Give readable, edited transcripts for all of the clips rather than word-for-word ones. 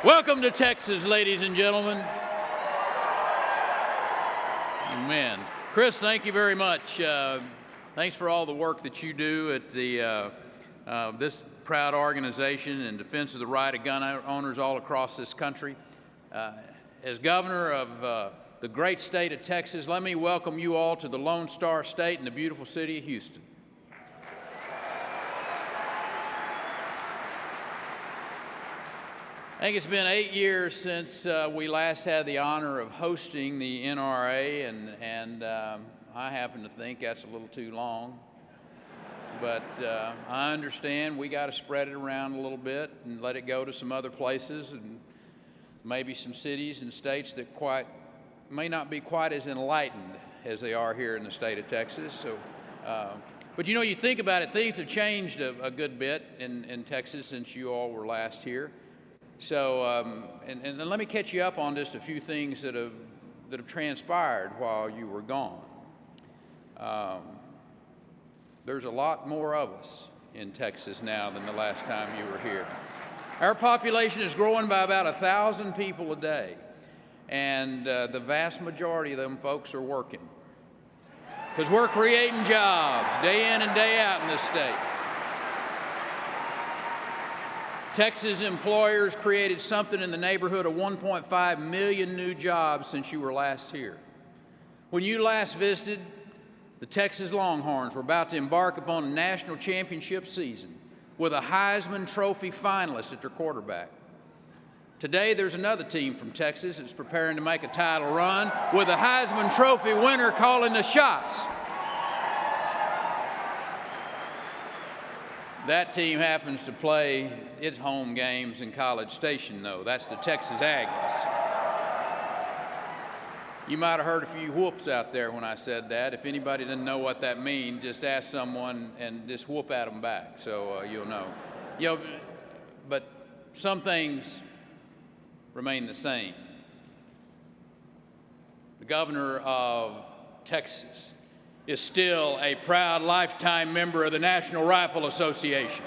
Welcome to Texas, ladies and gentlemen. Amen. Chris, thank you very much. Thanks for all the work that you do at this proud organization in defense of the right of gun owners all across this country. As governor of the great state of Texas, let me welcome you all to the Lone Star State and the beautiful city of Houston. I think it's been 8 years since we last had the honor of hosting the NRA, and I happen to think that's a little too long. But I understand we got to spread it around a little bit and let it go to some other places and maybe some cities and states that may not be quite as enlightened as they are here in the state of Texas. So, but you know, you think about it, things have changed a good bit in Texas since you all were last here. So, and let me catch you up on just a few things that have transpired while you were gone. There's a lot more of us in Texas now than the last time you were here. Our population is growing by about 1,000 people a day, and the vast majority of them folks are working because we're creating jobs day in and day out in this state. Texas employers created something in the neighborhood of 1.5 million new jobs since you were last here. When you last visited, the Texas Longhorns were about to embark upon a national championship season with a Heisman Trophy finalist at their quarterback. Today, there's another team from Texas that's preparing to make a title run with a Heisman Trophy winner calling the shots. That team happens to play its home games in College Station, though. That's the Texas Aggies. You might have heard a few whoops out there when I said that. If anybody doesn't know what that means, just ask someone and just whoop at them back, so you'll know. You know, but some things remain the same. The governor of Texas is still a proud lifetime member of the National Rifle Association.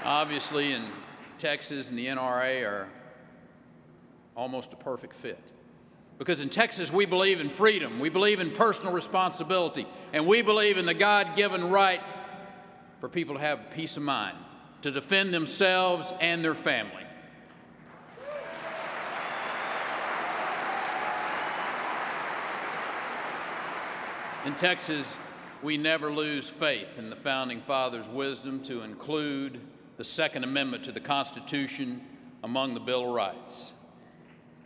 Obviously, in Texas and the NRA are almost a perfect fit. Because in Texas, we believe in freedom, we believe in personal responsibility, and we believe in the God-given right for people to have peace of mind, to defend themselves and their family. In Texas, we never lose faith in the Founding Fathers' wisdom to include the Second Amendment to the Constitution among the Bill of Rights.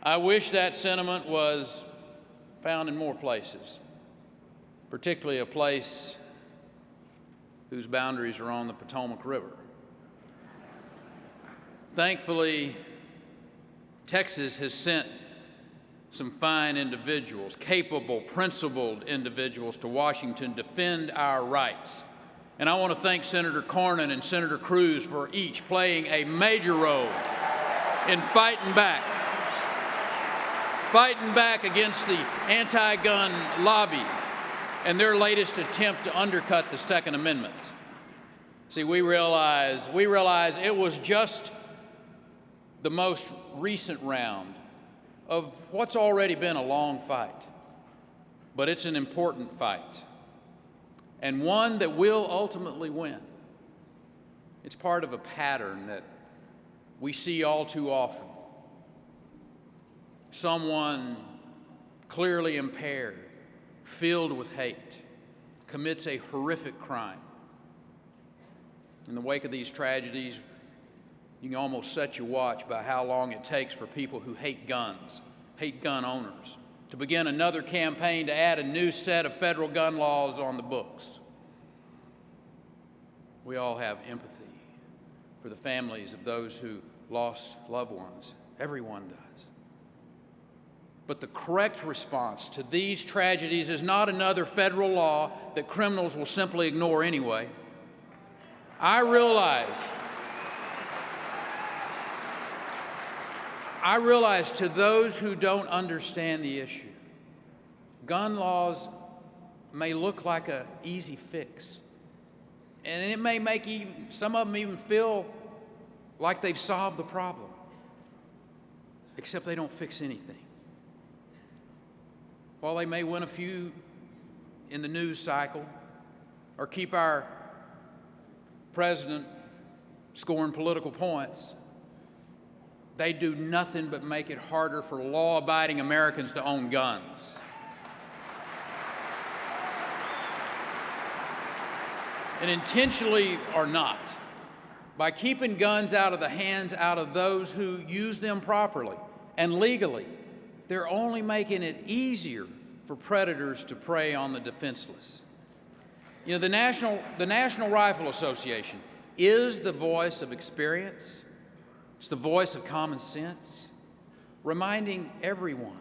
I wish that sentiment was found in more places, particularly a place whose boundaries are on the Potomac River. Thankfully, Texas has sent some fine individuals, capable, principled individuals to Washington to defend our rights. And I want to thank Senator Cornyn and Senator Cruz for each playing a major role in fighting back against the anti-gun lobby and their latest attempt to undercut the Second Amendment. See, we realize it was just the most recent round of what's already been a long fight, but it's an important fight, and one that will ultimately win. It's part of a pattern that we see all too often. Someone clearly impaired, filled with hate, commits a horrific crime. In the wake of these tragedies, you can almost set your watch by how long it takes for people who hate guns, hate gun owners, to begin another campaign to add a new set of federal gun laws on the books. We all have empathy for the families of those who lost loved ones. Everyone does. But the correct response to these tragedies is not another federal law that criminals will simply ignore anyway. I realize to those who don't understand the issue, gun laws may look like an easy fix. And it may make some of them even feel like they've solved the problem, except they don't fix anything. While they may win a few in the news cycle or keep our president scoring political points, they do nothing but make it harder for law-abiding Americans to own guns. And intentionally or not, by keeping guns out of the hands of those who use them properly and legally, they're only making it easier for predators to prey on the defenseless. You know, the National Rifle Association is the voice of experience. It's the voice of common sense, reminding everyone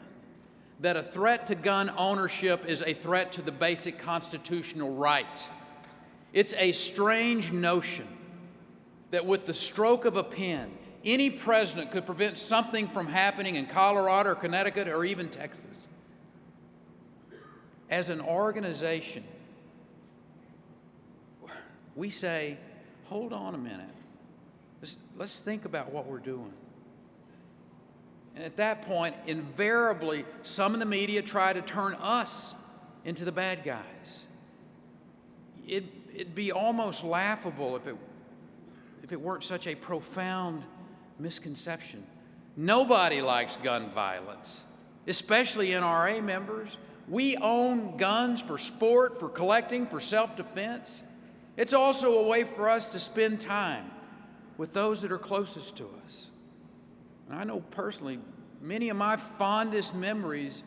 that a threat to gun ownership is a threat to the basic constitutional right. It's a strange notion that with the stroke of a pen, any president could prevent something from happening in Colorado or Connecticut or even Texas. As an organization, we say, hold on a minute. Let's think about what we're doing. And at that point, invariably, some in the media try to turn us into the bad guys. It'd be almost laughable if it weren't such a profound misconception. Nobody likes gun violence, especially NRA members. We own guns for sport, for collecting, for self-defense. It's also a way for us to spend time with those that are closest to us. And I know personally, many of my fondest memories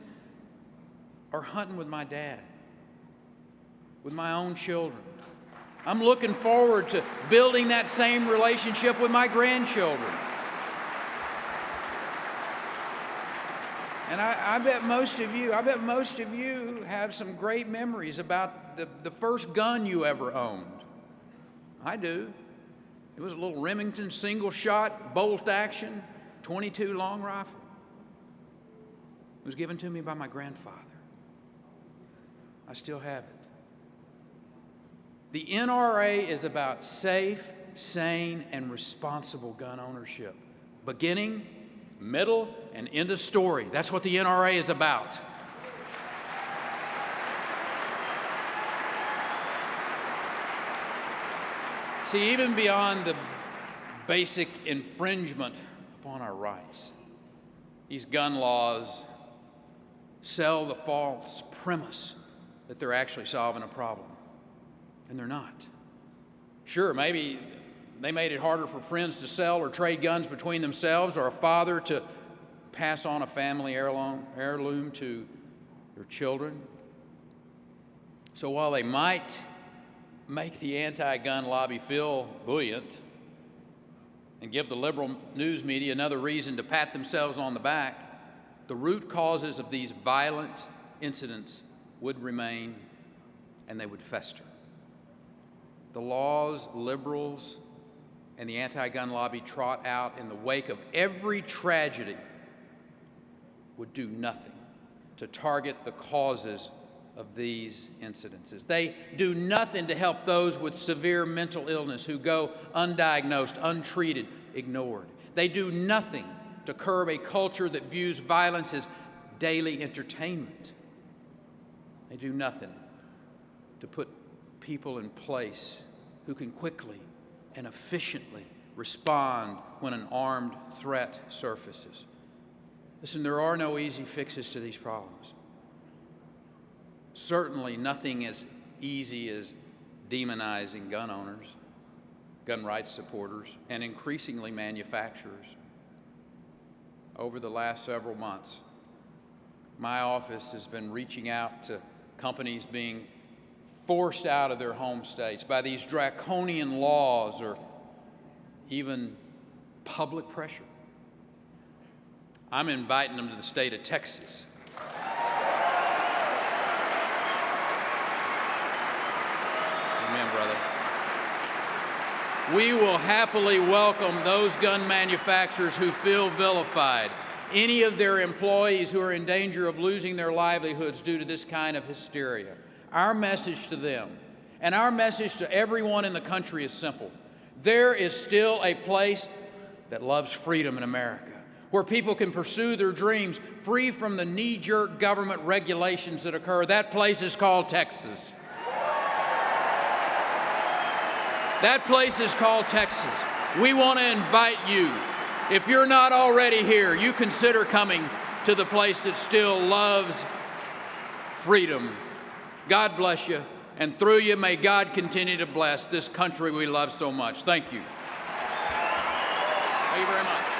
are hunting with my dad, with my own children. I'm looking forward to building that same relationship with my grandchildren. And I bet most of you have some great memories about the first gun you ever owned. I do. It was a little Remington single-shot, bolt-action, 22 long rifle. It was given to me by my grandfather. I still have it. The NRA is about safe, sane, and responsible gun ownership. Beginning, middle, and end of story. That's what the NRA is about. See, even beyond the basic infringement upon our rights, these gun laws sell the false premise that they're actually solving a problem. And they're not. Sure, maybe they made it harder for friends to sell or trade guns between themselves, or a father to pass on a family heirloom to their children. So while they might make the anti-gun lobby feel buoyant and give the liberal news media another reason to pat themselves on the back, the root causes of these violent incidents would remain and they would fester. The laws liberals and the anti-gun lobby trot out in the wake of every tragedy would do nothing to target the causes of these incidences. They do nothing to help those with severe mental illness who go undiagnosed, untreated, ignored. They do nothing to curb a culture that views violence as daily entertainment. They do nothing to put people in place who can quickly and efficiently respond when an armed threat surfaces. Listen, there are no easy fixes to these problems. Certainly nothing as easy as demonizing gun owners, gun rights supporters, and increasingly manufacturers. Over the last several months, my office has been reaching out to companies being forced out of their home states by these draconian laws or even public pressure. I'm inviting them to the state of Texas. Amen, brother. We will happily welcome those gun manufacturers who feel vilified, any of their employees who are in danger of losing their livelihoods due to this kind of hysteria. our message to them and our message to everyone in the country is simple. There is still a place that loves freedom in America, where people can pursue their dreams free from the knee-jerk government regulations that occur. That place is called Texas. That place is called Texas. We want to invite you. If you're not already here, you consider coming to the place that still loves freedom. God bless you, and through you, may God continue to bless this country we love so much. Thank you. Thank you very much.